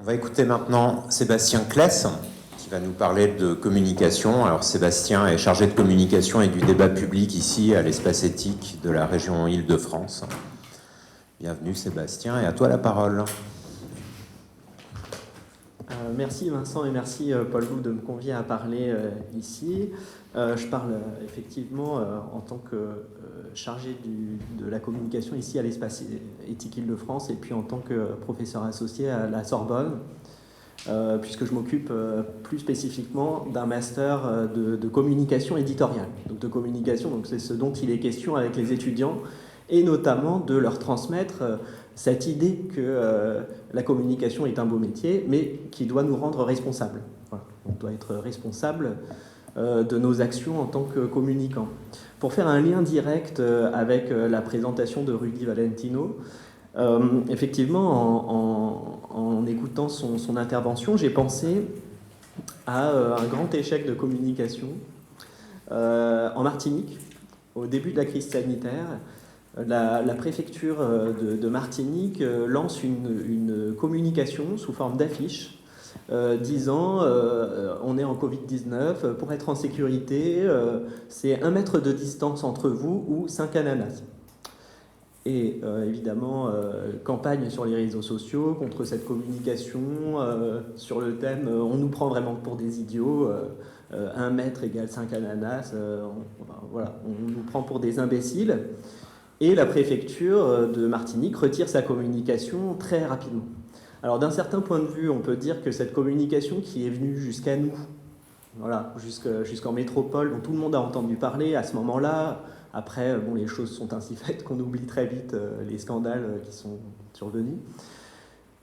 On va écouter maintenant Sébastien Claes, qui va nous parler de communication. Alors Sébastien est chargé de communication et du débat public ici à l'Espace Éthique de la région Île-de-France. Bienvenue Sébastien, et à toi la parole. Merci Vincent et merci Paul Loup de me convier à parler ici. Je parle effectivement en tant que chargé de la communication ici à l'Espace Éthique Île-de-France et puis en tant que professeur associé à la Sorbonne, puisque je m'occupe plus spécifiquement d'un master de communication éditoriale. Donc de communication, donc c'est ce dont il est question avec les étudiants, et notamment de leur transmettre cette idée que la communication est un beau métier, mais qui doit nous rendre responsables. Voilà. On doit être responsable de nos actions en tant que communicants. Pour faire un lien direct avec la présentation de Rudy Valentino, effectivement, en écoutant son intervention, j'ai pensé à un grand échec de communication en Martinique, au début de la crise sanitaire. La préfecture de Martinique lance une communication sous forme d'affiche disant on est en Covid-19, pour être en sécurité, c'est 1 mètre de distance entre vous ou 5 ananas. Et évidemment, campagne sur les réseaux sociaux contre cette communication sur le thème on nous prend vraiment pour des idiots, 1 mètre égale 5 ananas, voilà, on nous prend pour des imbéciles. Et la préfecture de Martinique retire sa communication très rapidement. Alors d'un certain point de vue, on peut dire que cette communication qui est venue jusqu'à nous, voilà, jusqu'en métropole, dont tout le monde a entendu parler à ce moment-là, après, bon, les choses sont ainsi faites qu'on oublie très vite les scandales qui sont survenus.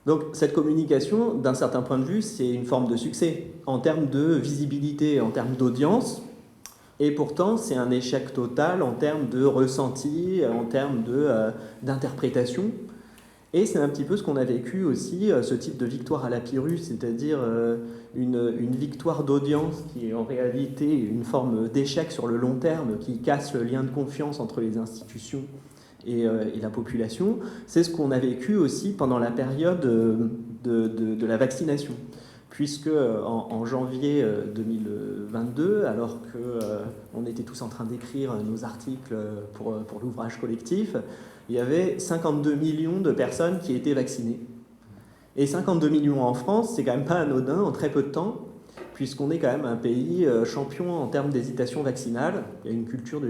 Donc cette communication, d'un certain point de vue, c'est une forme de succès en termes de visibilité, en termes d'audience. Et pourtant, c'est un échec total en termes de ressenti, en termes d'interprétation. Et c'est un petit peu ce qu'on a vécu aussi, ce type de victoire à la Pyrrhus, c'est-à-dire une victoire d'audience qui est en réalité une forme d'échec sur le long terme, qui casse le lien de confiance entre les institutions et la population. C'est ce qu'on a vécu aussi pendant la période de la vaccination. Puisque en janvier 2022, alors qu'on était tous en train d'écrire nos articles pour l'ouvrage collectif, il y avait 52 millions de personnes qui étaient vaccinées. Et 52 millions en France, c'est quand même pas anodin en très peu de temps, puisqu'on est quand même un pays champion en termes d'hésitation vaccinale. Il y a une culture de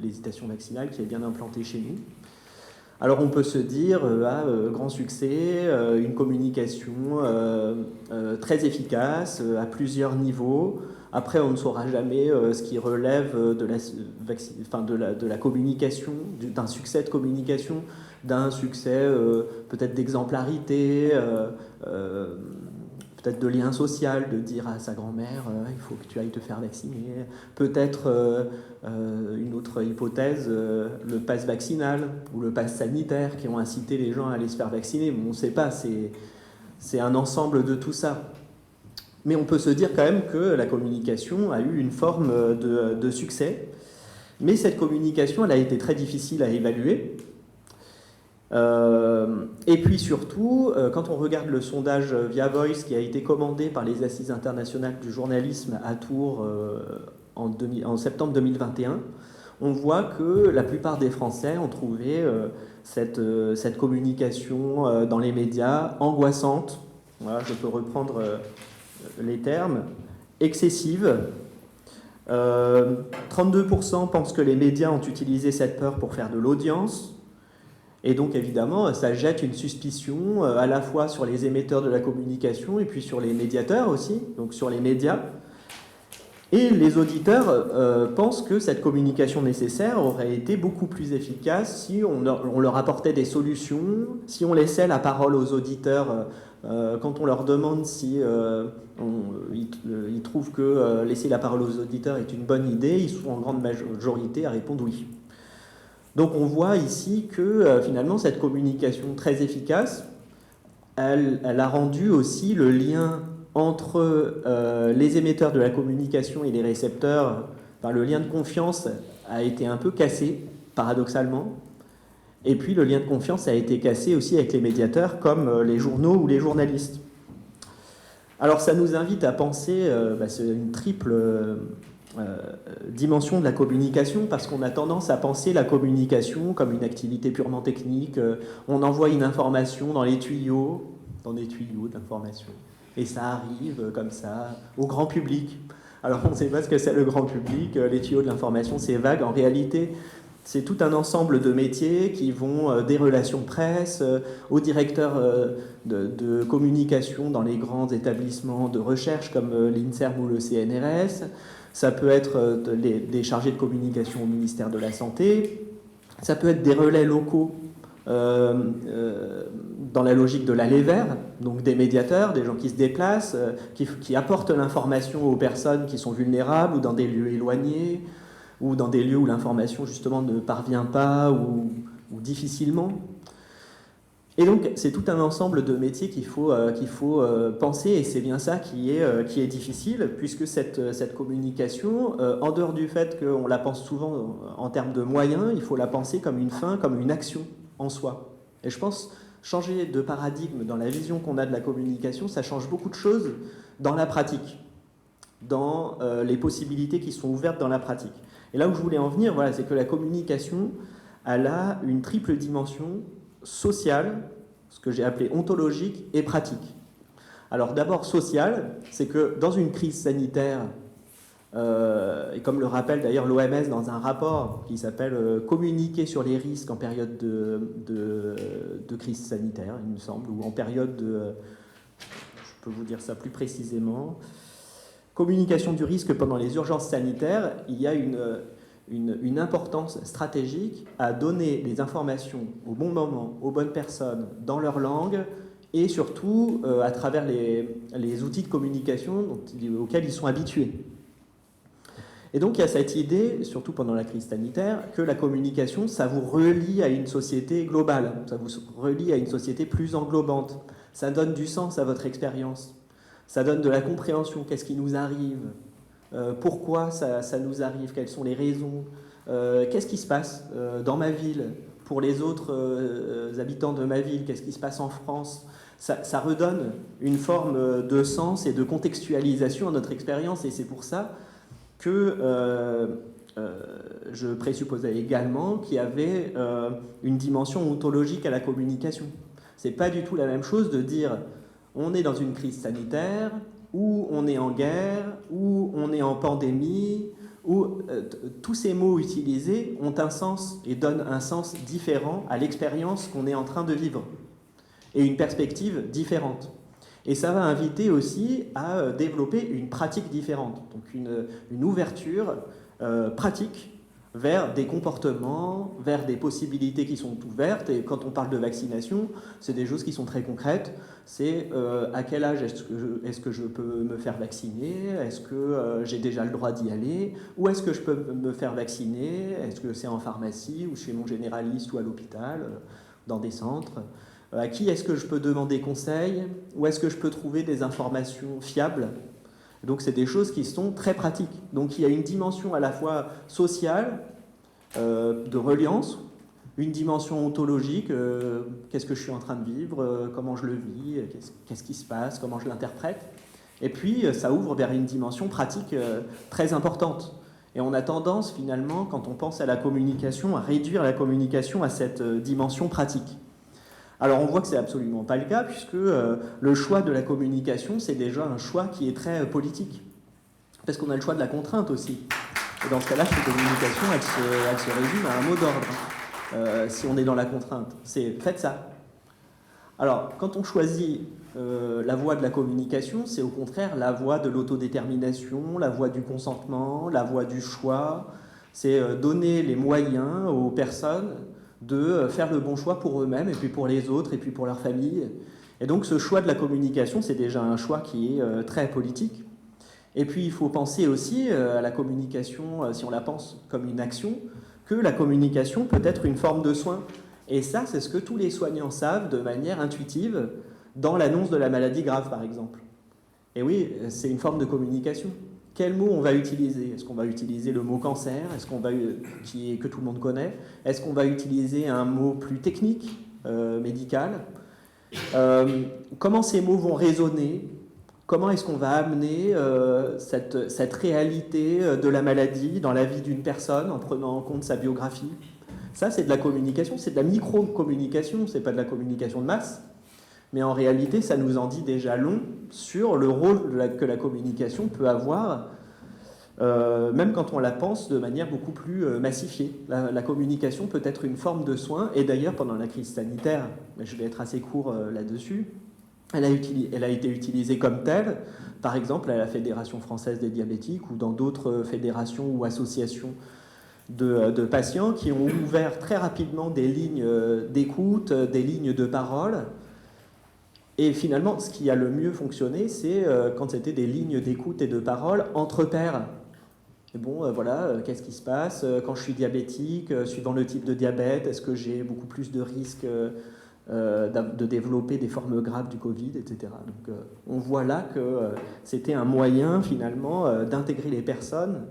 l'hésitation vaccinale qui est bien implantée chez nous. Alors on peut se dire, grand succès, une communication très efficace, à plusieurs niveaux. Après, on ne saura jamais ce qui relève de la communication, d'un succès de communication, d'un succès peut-être d'exemplarité, peut-être de lien social, de dire à sa grand-mère il faut que tu ailles te faire vacciner. Peut-être une autre hypothèse, le pass vaccinal ou le pass sanitaire qui ont incité les gens à aller se faire vacciner. Bon, on ne sait pas, c'est un ensemble de tout ça. Mais on peut se dire quand même que la communication a eu une forme de succès. Mais cette communication, elle a été très difficile à évaluer. Et puis surtout, quand on regarde le sondage Via Voice qui a été commandé par les Assises internationales du journalisme à Tours en septembre 2021, on voit que la plupart des Français ont trouvé cette communication dans les médias angoissante, voilà, je peux reprendre les termes, excessive. 32% pensent que les médias ont utilisé cette peur pour faire de l'audience. Et donc évidemment, ça jette une suspicion à la fois sur les émetteurs de la communication et puis sur les médiateurs aussi, donc sur les médias. Et les auditeurs pensent que cette communication nécessaire aurait été beaucoup plus efficace si on leur apportait des solutions, si on laissait la parole aux auditeurs quand on leur demande si ils trouvent que laisser la parole aux auditeurs est une bonne idée, ils sont en grande majorité à répondre oui. Donc on voit ici que finalement cette communication très efficace, elle a rendu aussi le lien entre les émetteurs de la communication et les récepteurs, le lien de confiance a été un peu cassé, paradoxalement. Et puis le lien de confiance a été cassé aussi avec les médiateurs comme les journaux ou les journalistes. Alors ça nous invite à penser c'est une triple dimension de la communication, parce qu'on a tendance à penser la communication comme une activité purement technique. On envoie une information dans des tuyaux d'information, et ça arrive comme ça au grand public. Alors on ne sait pas ce que c'est le grand public, les tuyaux de l'information, c'est vague. En réalité, c'est tout un ensemble de métiers qui vont des relations presse aux directeurs de communication dans les grands établissements de recherche comme l'INSERM ou le CNRS. Ça peut être des chargés de communication au ministère de la Santé. Ça peut être des relais locaux dans la logique de l'aller vers, donc des médiateurs, des gens qui se déplacent, qui apportent l'information aux personnes qui sont vulnérables ou dans des lieux éloignés, ou dans des lieux où l'information justement ne parvient pas ou difficilement. Et donc c'est tout un ensemble de métiers qu'il faut penser, et c'est bien ça qui est difficile, puisque cette communication, en dehors du fait qu'on la pense souvent en termes de moyens, il faut la penser comme une fin, comme une action en soi. Et je pense changer de paradigme dans la vision qu'on a de la communication, ça change beaucoup de choses dans la pratique, dans les possibilités qui sont ouvertes dans la pratique. Et là où je voulais en venir, voilà, c'est que la communication, elle a une triple dimension sociale, ce que j'ai appelé ontologique et pratique. Alors d'abord sociale, c'est que dans une crise sanitaire, et comme le rappelle d'ailleurs l'OMS dans un rapport qui s'appelle « Communiquer sur les risques en période de crise sanitaire », il me semble, ou en période de... Je peux vous dire ça plus précisément. Communication du risque pendant les urgences sanitaires, il y a une importance stratégique à donner les informations au bon moment, aux bonnes personnes, dans leur langue, et surtout à travers les outils de communication auxquels ils sont habitués. Et donc il y a cette idée, surtout pendant la crise sanitaire, que la communication, ça vous relie à une société globale, ça vous relie à une société plus englobante, ça donne du sens à votre expérience. Ça donne de la compréhension, qu'est-ce qui nous arrive, pourquoi ça nous arrive, quelles sont les raisons, qu'est-ce qui se passe dans ma ville, pour les autres habitants de ma ville, qu'est-ce qui se passe en France. Ça redonne une forme de sens et de contextualisation à notre expérience, et c'est pour ça que je présupposais également qu'il y avait une dimension ontologique à la communication. C'est pas du tout la même chose de dire on est dans une crise sanitaire, ou on est en guerre, ou on est en pandémie, où tous ces mots utilisés ont un sens et donnent un sens différent à l'expérience qu'on est en train de vivre, et une perspective différente. Et ça va inviter aussi à développer une pratique différente, donc une ouverture pratique vers des comportements, vers des possibilités qui sont ouvertes. Et quand on parle de vaccination, c'est des choses qui sont très concrètes. C'est à quel âge est-ce que je peux me faire vacciner? Est-ce que j'ai déjà le droit d'y aller? Où est-ce que je peux me faire vacciner? Est-ce que c'est en pharmacie ou chez mon généraliste ou à l'hôpital, dans des centres? À qui est-ce que je peux demander conseil? Où est-ce que je peux trouver des informations fiables? Donc c'est des choses qui sont très pratiques. Donc il y a une dimension à la fois sociale, de reliance, une dimension ontologique, qu'est-ce que je suis en train de vivre, comment je le vis, qu'est-ce qui se passe, comment je l'interprète. Et puis ça ouvre vers une dimension pratique très importante. Et on a tendance finalement, quand on pense à la communication, à réduire la communication à cette dimension pratique. Alors on voit que c'est absolument pas le cas, puisque le choix de la communication, c'est déjà un choix qui est très politique. Parce qu'on a le choix de la contrainte aussi. Et dans ce cas-là, cette communication, elle se résume à un mot d'ordre. Si on est dans la contrainte, c'est faites ça. Alors, quand on choisit la voie de la communication, c'est au contraire la voie de l'autodétermination, la voie du consentement, la voie du choix. C'est donner les moyens aux personnes de faire le bon choix pour eux-mêmes, et puis pour les autres, et puis pour leur famille. Et donc ce choix de la communication, c'est déjà un choix qui est très politique. Et puis il faut penser aussi à la communication, si on la pense comme une action, que la communication peut être une forme de soin. Et ça, c'est ce que tous les soignants savent de manière intuitive dans l'annonce de la maladie grave, par exemple. Et oui, c'est une forme de communication. quel mot on va utiliser? Est-ce qu'on va utiliser le mot cancer, que tout le monde connaît? Est-ce qu'on va utiliser un mot plus technique, médical? Comment ces mots vont résonner? Comment est-ce qu'on va amener cette réalité de la maladie dans la vie d'une personne en prenant en compte sa biographie? Ça, c'est de la communication, c'est de la micro-communication, c'est pas de la communication de masse. Mais en réalité, ça nous en dit déjà long sur le rôle que la communication peut avoir, même quand on la pense de manière beaucoup plus massifiée. La communication peut être une forme de soin, et d'ailleurs, pendant la crise sanitaire, je vais être assez court là-dessus, elle a été utilisée comme telle, par exemple à la Fédération française des diabétiques ou dans d'autres fédérations ou associations de patients qui ont ouvert très rapidement des lignes d'écoute, des lignes de parole. Et finalement, ce qui a le mieux fonctionné, c'est quand c'était des lignes d'écoute et de parole entre pairs. Et bon, voilà, qu'est-ce qui se passe quand je suis diabétique, suivant le type de diabète, est-ce que j'ai beaucoup plus de risques de développer des formes graves du Covid, etc. Donc, on voit là que c'était un moyen, finalement, d'intégrer les personnes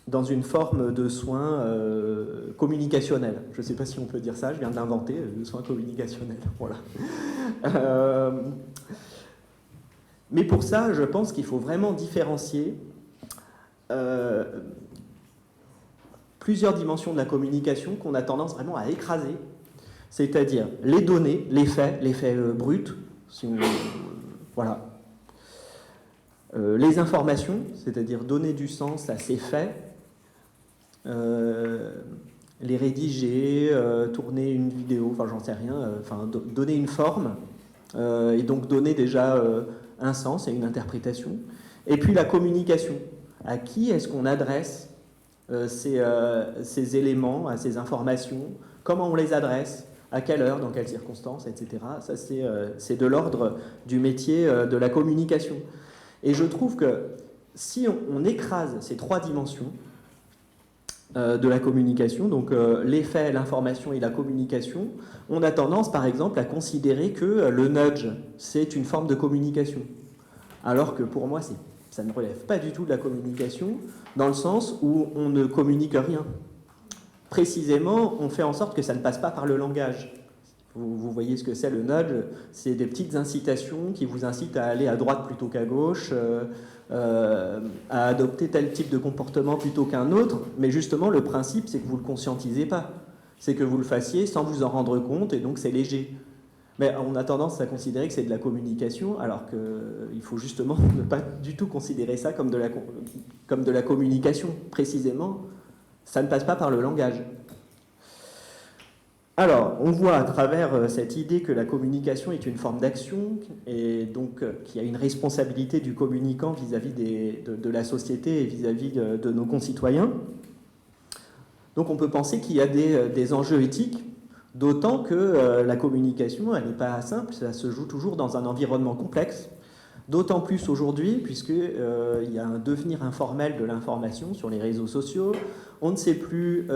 dans une forme de soins communicationnels. Je ne sais pas si on peut dire ça, je viens de l'inventer, le soin communicationnel. Voilà. Mais pour ça, je pense qu'il faut vraiment différencier plusieurs dimensions de la communication qu'on a tendance vraiment à écraser, c'est-à-dire les données, les faits bruts, voilà. Les informations, c'est-à-dire donner du sens à ces faits, les rédiger, tourner une vidéo, enfin j'en sais rien, donner une forme, et donc donner déjà un sens et une interprétation. Et puis la communication. À qui est-ce qu'on adresse ces éléments, à ces informations? Comment on les adresse? À quelle heure? Dans quelles circonstances? Etc. Ça, c'est de l'ordre du métier de la communication. Et je trouve que si on écrase ces trois dimensions de la communication, donc les faits, l'information et la communication, on a tendance par exemple à considérer que le nudge, c'est une forme de communication. Alors que pour moi, ça ne relève pas du tout de la communication, dans le sens où on ne communique rien. Précisément, on fait en sorte que ça ne passe pas par le langage. Vous voyez ce que c'est le nudge, c'est des petites incitations qui vous incitent à aller à droite plutôt qu'à gauche, à adopter tel type de comportement plutôt qu'un autre, mais justement le principe c'est que vous ne le conscientisez pas, c'est que vous le fassiez sans vous en rendre compte et donc c'est léger. Mais on a tendance à considérer que c'est de la communication alors qu'il faut justement ne pas du tout considérer ça comme de la communication. Précisément, ça ne passe pas par le langage. Alors, on voit à travers cette idée que la communication est une forme d'action et donc qu'il y a une responsabilité du communicant vis-à-vis de la société et vis-à-vis de nos concitoyens. Donc on peut penser qu'il y a des enjeux éthiques, d'autant que la communication, elle n'est pas simple, ça se joue toujours dans un environnement complexe, d'autant plus aujourd'hui, puisqu'il y a un devenir informel de l'information sur les réseaux sociaux. On ne sait plus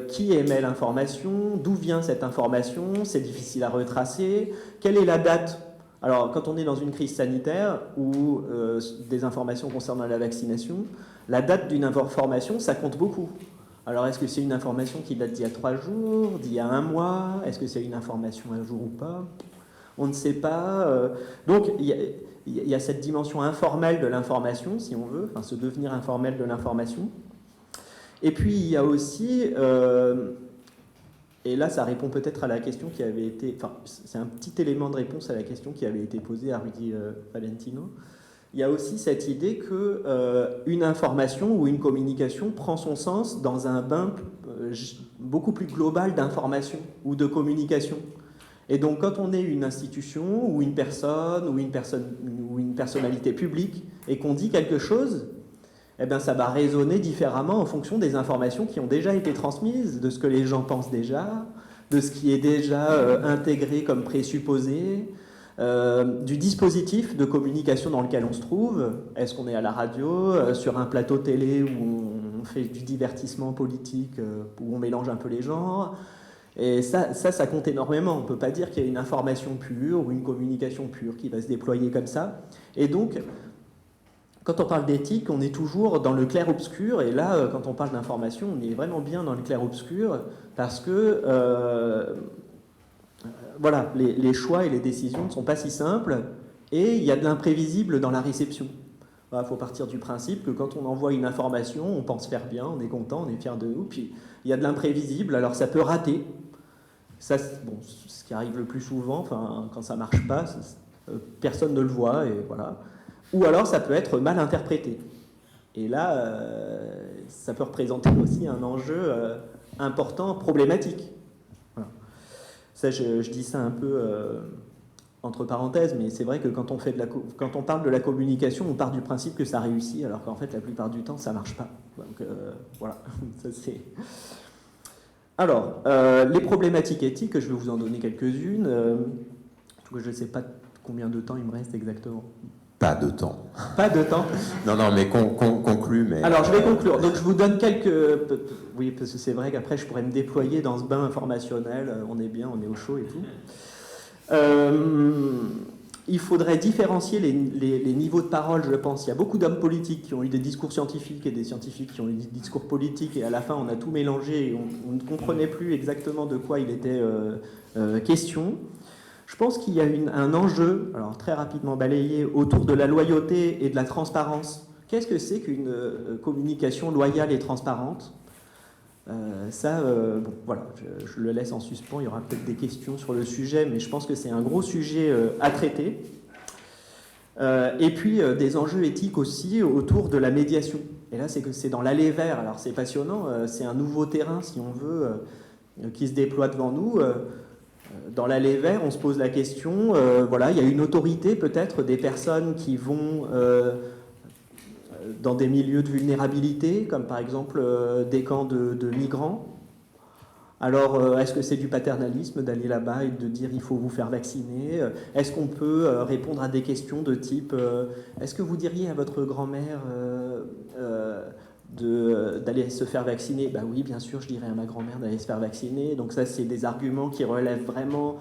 qui émet l'information, d'où vient cette information, c'est difficile à retracer, quelle est la date. Alors, quand on est dans une crise sanitaire ou des informations concernant la vaccination, la date d'une information, ça compte beaucoup. Alors, est-ce que c'est une information qui date d'il y a 3 jours, d'il y a 1 mois? Est-ce que c'est une information à jour ou pas? On ne sait pas. Donc, il y a cette dimension informelle de l'information, si on veut, enfin, ce devenir informel de l'information. Et puis, il y a aussi, et là, ça répond peut-être à la question qui avait été... Enfin, c'est un petit élément de réponse à la question qui avait été posée à Rudy Valentino. Il y a aussi cette idée qu'une information ou une communication prend son sens dans un bain beaucoup plus global d'information ou de communication. Et donc, quand on est une institution ou une personne ou une personnalité publique et qu'on dit quelque chose, eh bien, ça va résonner différemment en fonction des informations qui ont déjà été transmises, de ce que les gens pensent déjà, de ce qui est déjà intégré comme présupposé, du dispositif de communication dans lequel on se trouve. Est-ce qu'on est à la radio, sur un plateau télé où on fait du divertissement politique, où on mélange un peu les genres? Et ça compte énormément. On ne peut pas dire qu'il y a une information pure ou une communication pure qui va se déployer comme ça. Et donc, quand on parle d'éthique, on est toujours dans le clair-obscur, et là, quand on parle d'information, on est vraiment bien dans le clair-obscur, parce que voilà, les choix et les décisions ne sont pas si simples, et il y a de l'imprévisible dans la réception. Il faut partir du principe que quand on envoie une information, on pense faire bien, on est content, on est fier de nous, puis il y a de l'imprévisible, alors ça peut rater. Ça, bon, ce qui arrive le plus souvent, enfin, quand ça ne marche pas, personne ne le voit, et voilà. Ou alors ça peut être mal interprété. Et là, ça peut représenter aussi un enjeu important, problématique. Voilà. Ça, je dis ça un peu entre parenthèses, mais c'est vrai que quand on parle de la communication, on part du principe que ça réussit, alors qu'en fait, la plupart du temps, ça ne marche pas. Donc voilà, ça c'est... Alors, les problématiques éthiques, je vais vous en donner quelques-unes. Je ne sais pas combien de temps il me reste exactement. Pas de temps. Pas de temps. Non, mais conclue. Mais... Alors, je vais conclure. Donc, je vous donne quelques... Oui, parce que c'est vrai qu'après, je pourrais me déployer dans ce bain informationnel. On est bien, on est au chaud et tout. Il faudrait différencier les niveaux de parole, je pense. Il y a beaucoup d'hommes politiques qui ont eu des discours scientifiques et des scientifiques qui ont eu des discours politiques, et à la fin, on a tout mélangé et on ne comprenait plus exactement de quoi il était question. Je pense qu'il y a un enjeu, alors très rapidement balayé, autour de la loyauté et de la transparence. Qu'est-ce que c'est qu'une communication loyale et transparente ? Bon, voilà, je le laisse en suspens, il y aura peut-être des questions sur le sujet, mais je pense que c'est un gros sujet à traiter. Et puis des enjeux éthiques aussi autour de la médiation. Et là, c'est dans l'allée vers, alors c'est passionnant, c'est un nouveau terrain, si on veut, qui se déploie devant nous. Dans l'allée vers, on se pose la question, voilà, il y a une autorité peut-être des personnes qui vont... dans des milieux de vulnérabilité, comme par exemple des camps de migrants. Alors, est-ce que c'est du paternalisme d'aller là-bas et de dire il faut vous faire vacciner ? Est-ce qu'on peut répondre à des questions de type est-ce que vous diriez à votre grand-mère d'aller se faire vacciner ? Ben oui, bien sûr, je dirais à ma grand-mère d'aller se faire vacciner. Donc ça, c'est des arguments qui relèvent vraiment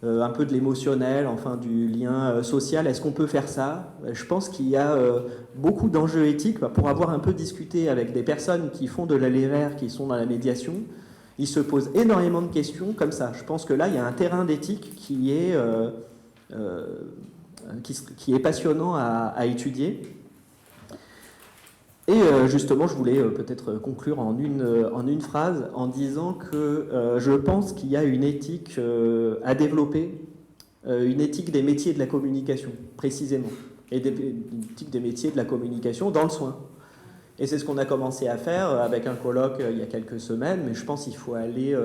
un peu de l'émotionnel, enfin du lien social. Est-ce qu'on peut faire ça ? Je pense qu'il y a beaucoup d'enjeux éthiques. Pour avoir un peu discuté avec des personnes qui font de l'aller vers, qui sont dans la médiation, ils se posent énormément de questions comme ça. Je pense que là, il y a un terrain d'éthique qui est passionnant à étudier. Et justement, je voulais peut-être conclure en une phrase en disant que je pense qu'il y a une éthique à développer, une éthique des métiers de la communication, précisément, et une éthique des métiers de la communication dans le soin. Et c'est ce qu'on a commencé à faire avec un colloque il y a quelques semaines, mais je pense qu'il faut aller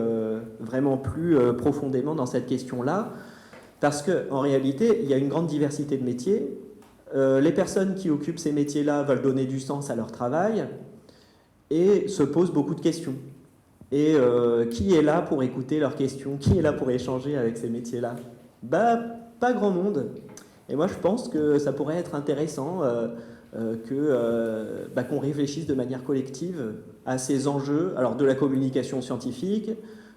vraiment plus profondément dans cette question-là, parce qu'en réalité, il y a une grande diversité de métiers. Les personnes qui occupent ces métiers-là veulent donner du sens à leur travail et se posent beaucoup de questions. Et qui est là pour écouter leurs questions ? Qui est là pour échanger avec ces métiers-là ? Pas grand monde. Et moi, je pense que ça pourrait être intéressant qu'on réfléchisse de manière collective à ces enjeux, alors de la communication scientifique,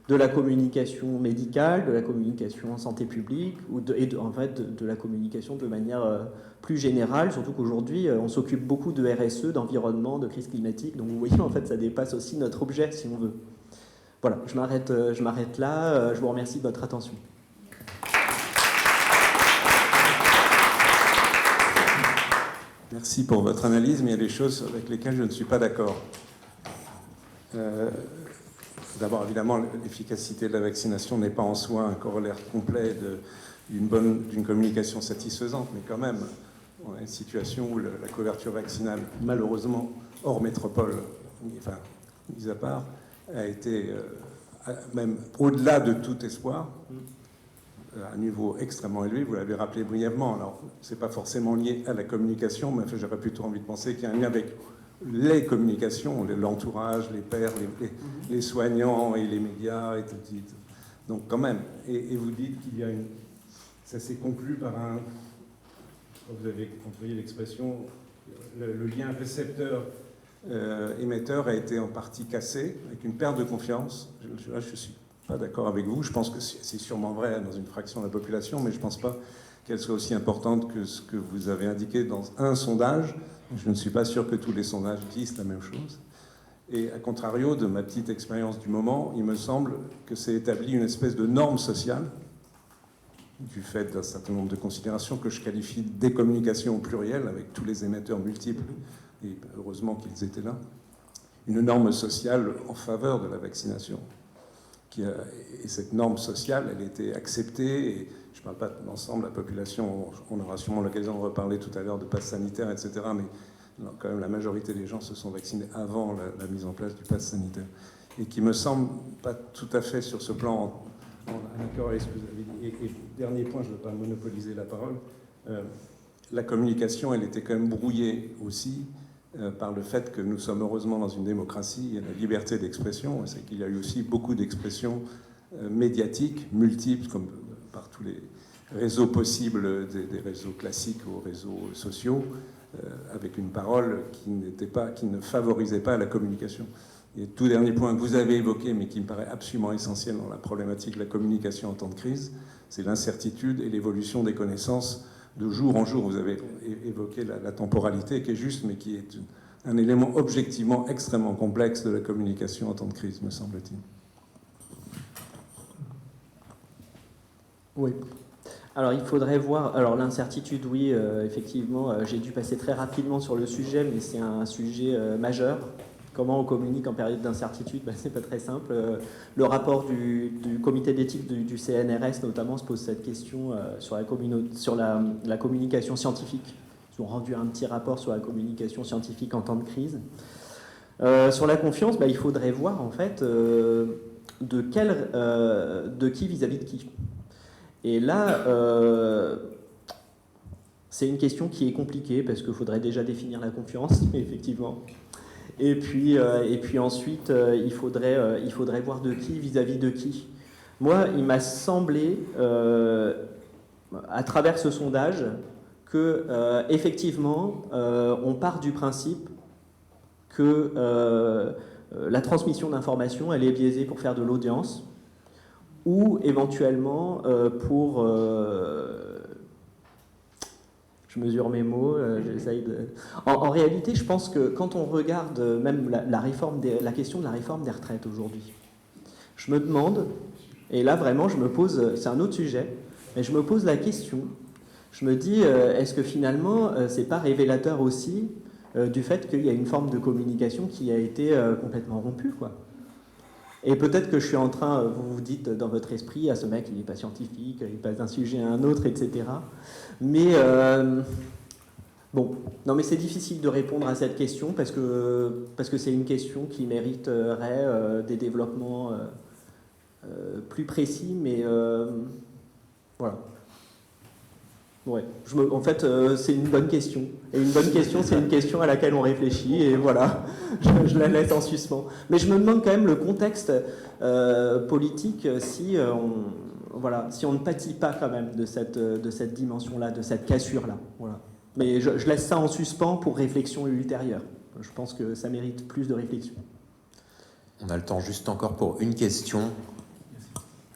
de la communication médicale, de la communication en santé publique, en fait de la communication de manière plus générale, surtout qu'aujourd'hui on s'occupe beaucoup de RSE, d'environnement, de crise climatique, donc vous voyez en fait ça dépasse aussi notre objet si on veut. Voilà, je m'arrête là, je vous remercie de votre attention. Merci pour votre analyse, mais il y a des choses avec lesquelles je ne suis pas d'accord. D'abord, évidemment, l'efficacité de la vaccination n'est pas en soi un corollaire complet d'une communication satisfaisante, mais quand même, on a une situation où la couverture vaccinale, malheureusement, hors métropole, enfin, mis à part, a été même au-delà de tout espoir, à un niveau extrêmement élevé, vous l'avez rappelé brièvement. Alors, c'est pas forcément lié à la communication, mais j'aurais plutôt envie de penser qu'il y a un lien avec les communications, l'entourage, les pairs, les soignants et les médias, et tout. Donc, quand même. Et vous dites qu'il y a une... Ça s'est conclu par un... Vous avez employé l'expression, le lien récepteur-émetteur a été en partie cassé, avec une perte de confiance. Là, je suis pas d'accord avec vous. Je pense que c'est sûrement vrai dans une fraction de la population, mais je ne pense pas qu'elle soit aussi importante que ce que vous avez indiqué dans un sondage. Je ne suis pas sûr que tous les sondages disent la même chose. Et à contrario de ma petite expérience du moment, il me semble que c'est établi une espèce de norme sociale, du fait d'un certain nombre de considérations que je qualifie de décommunication au pluriel, avec tous les émetteurs multiples, et heureusement qu'ils étaient là, une norme sociale en faveur de la vaccination. Et cette norme sociale, elle était acceptée, et je ne parle pas de l'ensemble de la population, on aura sûrement l'occasion de reparler tout à l'heure de pass sanitaire, etc., mais non, quand même la majorité des gens se sont vaccinés avant la mise en place du pass sanitaire, et qui me semble pas tout à fait sur ce plan en accord avec ce que vous avez dit. Et dernier point, je ne veux pas monopoliser la parole, la communication, elle était quand même brouillée aussi par le fait que nous sommes heureusement dans une démocratie, il y a la liberté d'expression, c'est qu'il y a eu aussi beaucoup d'expressions médiatiques, multiples, comme par tous les réseaux possibles, des réseaux classiques aux réseaux sociaux, avec une parole qui ne favorisait pas la communication. Et tout dernier point que vous avez évoqué, mais qui me paraît absolument essentiel dans la problématique de la communication en temps de crise, c'est l'incertitude et l'évolution des connaissances de jour en jour. Vous avez évoqué la temporalité, qui est juste, mais qui est un élément objectivement extrêmement complexe de la communication en temps de crise, me semble-t-il. Oui. Alors il faudrait voir, alors l'incertitude, oui, effectivement, j'ai dû passer très rapidement sur le sujet, mais c'est un sujet majeur. Comment on communique en période d'incertitude, c'est pas très simple. Le rapport du comité d'éthique du CNRS, notamment, se pose cette question sur la communication scientifique. Ils ont rendu un petit rapport sur la communication scientifique en temps de crise. Sur la confiance, il faudrait voir, en fait, de qui vis-à-vis de qui. Et là, c'est une question qui est compliquée, parce qu'il faudrait déjà définir la confiance, effectivement. Et puis ensuite, il faudrait voir de qui vis-à-vis de qui. Moi, il m'a semblé, à travers ce sondage, que effectivement, on part du principe que la transmission d'informations, elle est biaisée pour faire de l'audience, ou éventuellement pour... je mesure mes mots, j'essaye de... En réalité, je pense que quand on regarde même la question de la réforme des retraites aujourd'hui, je me demande, et là vraiment je me pose, c'est un autre sujet, mais je me pose la question, je me dis, est-ce que finalement c'est pas révélateur aussi du fait qu'il y a une forme de communication qui a été complètement rompue, quoi. Et peut-être que je suis en train, vous vous dites dans votre esprit, ce mec il n'est pas scientifique, il passe d'un sujet à un autre, etc. Mais bon, non mais c'est difficile de répondre à cette question parce que c'est une question qui mériterait des développements plus précis, mais voilà. Ouais. En fait, c'est une bonne question. Et une bonne question, c'est une question à laquelle on réfléchit, et voilà, je la laisse en suspens. Mais je me demande quand même le contexte politique, si on ne pâtit pas quand même de cette dimension-là, de cette cassure-là. Voilà. Mais je laisse ça en suspens pour réflexion ultérieure. Je pense que ça mérite plus de réflexion. On a le temps juste encore pour une question.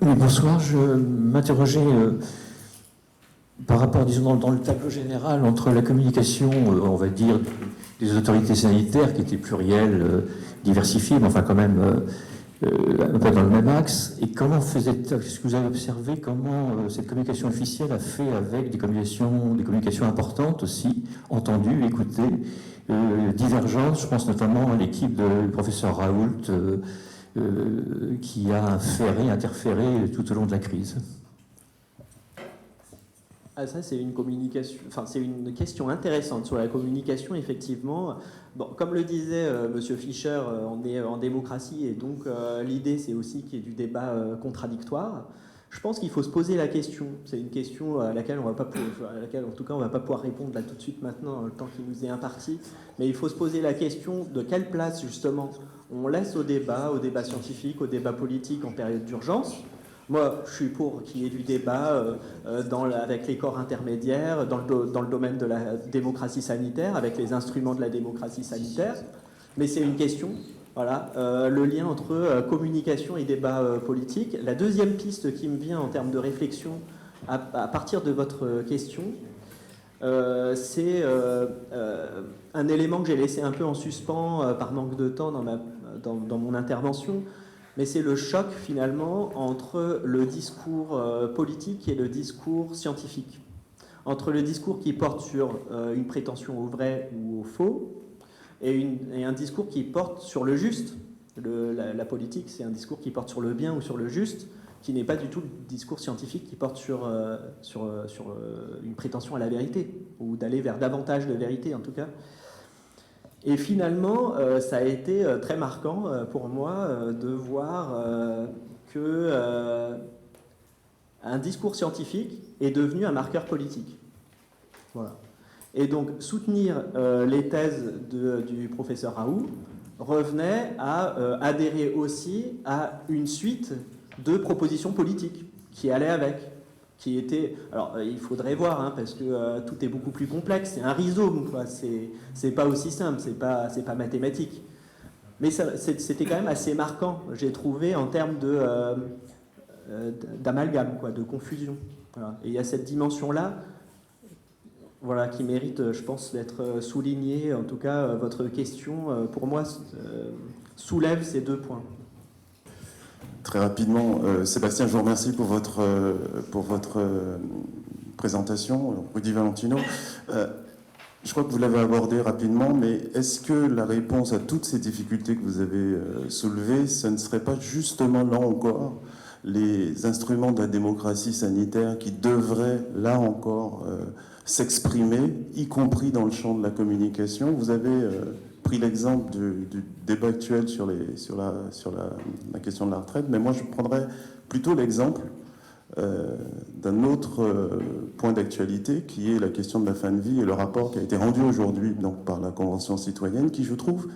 Oui, bonsoir. Je m'interrogeais par rapport, disons, dans le tableau général entre la communication, on va dire, des autorités sanitaires qui étaient plurielles, diversifiées, mais enfin quand même un peu dans le même axe. Et comment est-ce que vous avez observé comment cette communication officielle a fait avec des communications importantes aussi, entendues, écoutées, divergentes. Je pense notamment à l'équipe du professeur Raoult qui a interféré tout au long de la crise. Ah, ça, c'est une question intéressante sur la communication, effectivement. Bon, comme le disait Monsieur Fischer, on est en démocratie, et donc l'idée, c'est aussi qu'il y ait du débat contradictoire. Je pense qu'il faut se poser la question. C'est une question à laquelle on va pas pouvoir répondre là tout de suite maintenant, dans le temps qui nous est imparti. Mais il faut se poser la question de quelle place, justement, on laisse au débat scientifique, au débat politique en période d'urgence. Moi, je suis pour qu'il y ait du débat avec les corps intermédiaires, dans le domaine de la démocratie sanitaire, avec les instruments de la démocratie sanitaire. Mais c'est une question, voilà, le lien entre communication et débat politique. La deuxième piste qui me vient en termes de réflexion, à partir de votre question, c'est un élément que j'ai laissé un peu en suspens par manque de temps dans mon intervention, mais c'est le choc finalement entre le discours politique et le discours scientifique. Entre le discours qui porte sur une prétention au vrai ou au faux et un discours qui porte sur le juste. La politique, c'est un discours qui porte sur le bien ou sur le juste, qui n'est pas du tout le discours scientifique qui porte sur une prétention à la vérité, ou d'aller vers davantage de vérité en tout cas. Et finalement, ça a été très marquant pour moi de voir que un discours scientifique est devenu un marqueur politique. Voilà. Et donc soutenir les thèses du professeur Raoult revenait à adhérer aussi à une suite de propositions politiques qui allaient avec, qui étaient... Alors, il faudrait voir, hein, parce que tout est beaucoup plus complexe, c'est un rhizome, quoi. C'est pas aussi simple, c'est pas mathématique. Mais c'était quand même assez marquant, j'ai trouvé, en termes d'amalgame, quoi, de confusion. Voilà. Et il y a cette dimension-là, voilà, qui mérite, je pense, d'être soulignée. En tout cas, votre question, pour moi, soulève ces deux points. Très rapidement, Sébastien, je vous remercie pour votre présentation. Rudy Valentino, je crois que vous l'avez abordé rapidement, mais est-ce que la réponse à toutes ces difficultés que vous avez soulevées, ce ne serait pas justement, là encore, les instruments de la démocratie sanitaire qui devraient, là encore, s'exprimer, y compris dans le champ de la communication? Vous avez pris l'exemple du débat actuel sur la question de la retraite, mais moi je prendrais plutôt l'exemple d'un autre point d'actualité qui est la question de la fin de vie et le rapport qui a été rendu aujourd'hui donc par la Convention citoyenne, qui je trouve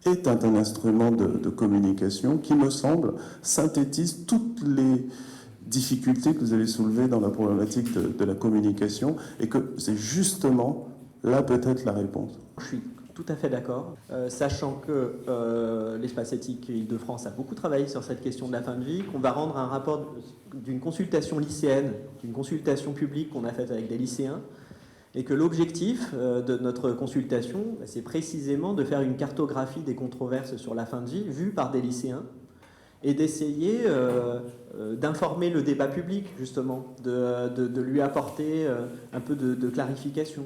est un instrument de communication qui me semble synthétise toutes les difficultés que vous avez soulevées dans la problématique de la communication, et que c'est justement là peut-être la réponse. Je suis tout à fait d'accord, sachant que l'Espace éthique Île-de-France a beaucoup travaillé sur cette question de la fin de vie, qu'on va rendre un rapport d'une consultation lycéenne, d'une consultation publique qu'on a faite avec des lycéens, et que l'objectif de notre consultation, c'est précisément de faire une cartographie des controverses sur la fin de vie vue par des lycéens, et d'essayer d'informer le débat public, justement, de lui apporter un peu de clarification,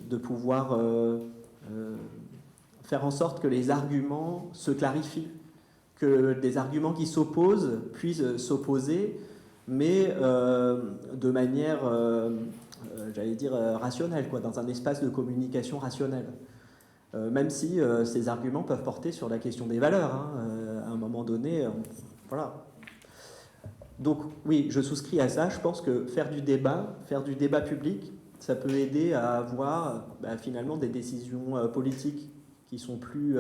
de pouvoir faire en sorte que les arguments se clarifient, que des arguments qui s'opposent puissent s'opposer, mais de manière, j'allais dire, rationnelle, quoi, dans un espace de communication rationnel. Même si ces arguments peuvent porter sur la question des valeurs, hein, à un moment donné, voilà. Donc oui, je souscris à ça. Je pense que faire du débat public, ça peut aider à avoir finalement des décisions politiques qui sont plus,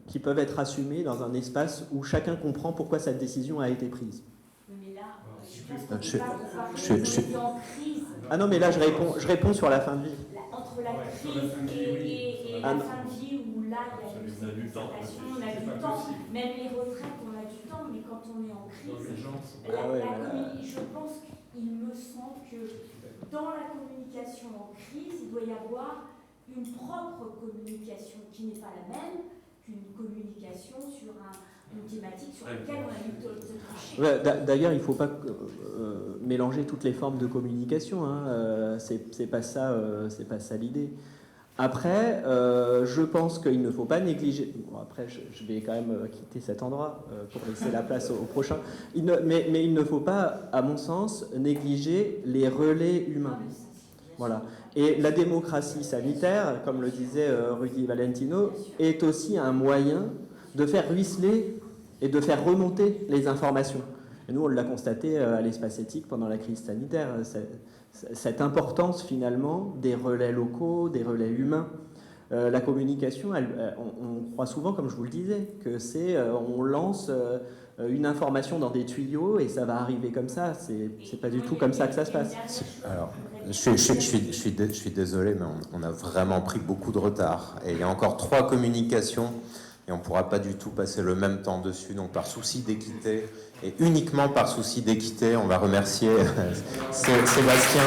qui peuvent être assumées dans un espace où chacun comprend pourquoi cette décision a été prise. Mais là, je pense que en crise. Ah non, mais là je réponds sur la fin de vie. Entre la crise et la fin de vie, où là il y a une concertation, on a du temps, même les retraites on a du temps, mais quand on est en crise, je pense qu'il me semble que dans la communication en crise, il doit y avoir une propre communication qui n'est pas la même qu'une communication sur une thématique sur laquelle on a eu de trancher. D'ailleurs, il ne faut pas mélanger toutes les formes de communication. Hein. C'est pas ça l'idée. Après, je pense qu'il ne faut pas négliger... Bon, après, je vais quand même quitter cet endroit pour laisser la place au prochain. Mais il ne faut pas, à mon sens, négliger les relais humains. Voilà. Et la démocratie sanitaire, comme le disait Rudy Valentino, est aussi un moyen de faire ruisseler et de faire remonter les informations. Et nous, on l'a constaté à l'Espace éthique pendant la crise sanitaire, cette importance finalement des relais locaux, des relais humains. La communication, on croit souvent, comme je vous le disais, que on lance une information dans des tuyaux et ça va arriver comme ça. C'est pas du tout comme ça que ça se passe. Alors, je suis désolé, mais on a vraiment pris beaucoup de retard. Et il y a encore 3 communications et on ne pourra pas du tout passer le même temps dessus. Donc par souci d'équité, et uniquement par souci d'équité, on va remercier Sébastien.